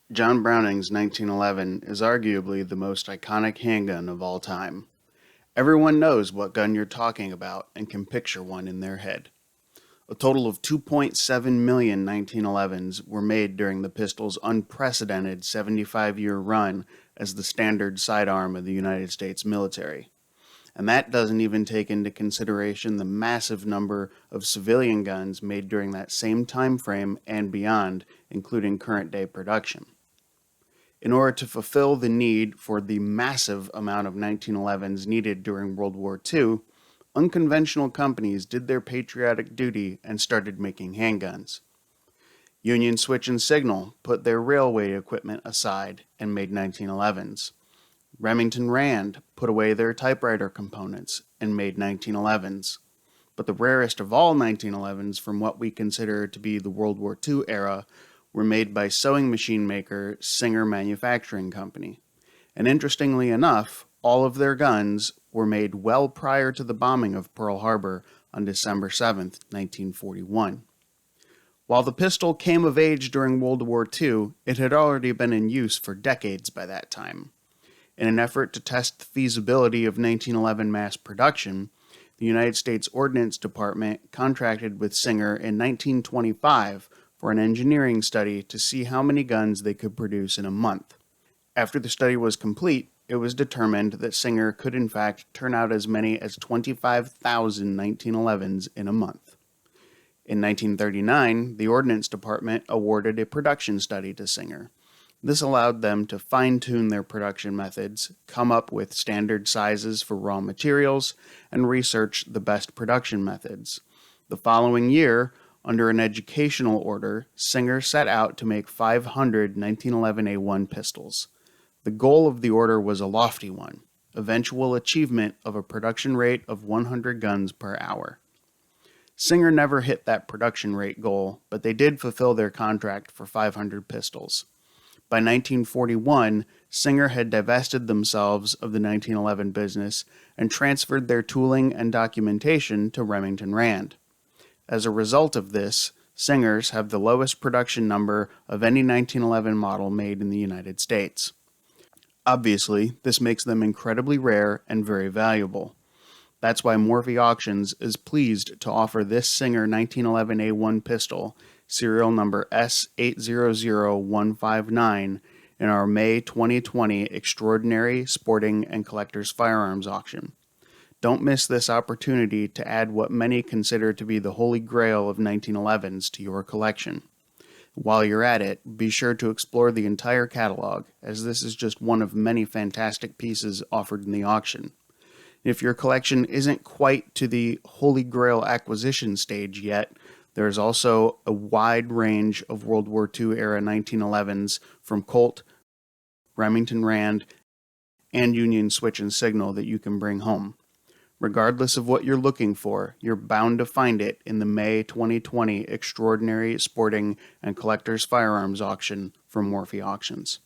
John Browning's 1911 is arguably the most iconic handgun of all time. Everyone knows what gun you're talking about and can picture one in their head. A total of 2.7 million 1911s were made during the pistol's unprecedented 75-year run as the standard sidearm of the United States military. And that doesn't even take into consideration the massive number of civilian guns made during that same time frame and beyond, including current day production. In order to fulfill the need for the massive amount of 1911s needed during World War II, unconventional companies did their patriotic duty and started making handguns. Union Switch and Signal put their railway equipment aside and made 1911s. Remington Rand put away their typewriter components and made 1911s. But the rarest of all 1911s from what we consider to be the World War II era were made by sewing machine maker Singer Manufacturing Company. And interestingly enough, all of their guns were made well prior to the bombing of Pearl Harbor on December 7, 1941. While the pistol came of age during World War II, it had already been in use for decades by that time. In an effort to test the feasibility of 1911 mass production, the United States Ordnance Department contracted with Singer in 1925 for an engineering study to see how many guns they could produce in a month. After the study was complete, it was determined that Singer could in fact turn out as many as 25,000 1911s in a month. In 1939, the Ordnance Department awarded a production study to Singer. This allowed them to fine-tune their production methods, come up with standard sizes for raw materials, and research the best production methods. The following year, under an educational order, Singer set out to make 500 1911A1 pistols. The goal of the order was a lofty one, eventual achievement of a production rate of 100 guns per hour. Singer never hit that production rate goal, but they did fulfill their contract for 500 pistols. By 1941, Singer had divested themselves of the 1911 business and transferred their tooling and documentation to Remington Rand. As a result of this, Singers have the lowest production number of any 1911 model made in the United States. Obviously, this makes them incredibly rare and very valuable. That's why Morphy Auctions is pleased to offer this Singer 1911A1 pistol, serial number S800159, in our May 2020 Extraordinary Sporting and Collectors Firearms Auction. Don't miss this opportunity to add what many consider to be the holy grail of 1911s to your collection. While you're at it, be sure to explore the entire catalog, as this is just one of many fantastic pieces offered in the auction. If your collection isn't quite to the holy grail acquisition stage yet, there's also a wide range of World War II era 1911s from Colt, Remington Rand, and Union Switch and Signal that you can bring home. Regardless of what you're looking for, you're bound to find it in the May 2020 Extraordinary Sporting and Collectors Firearms Auction from Morphy Auctions.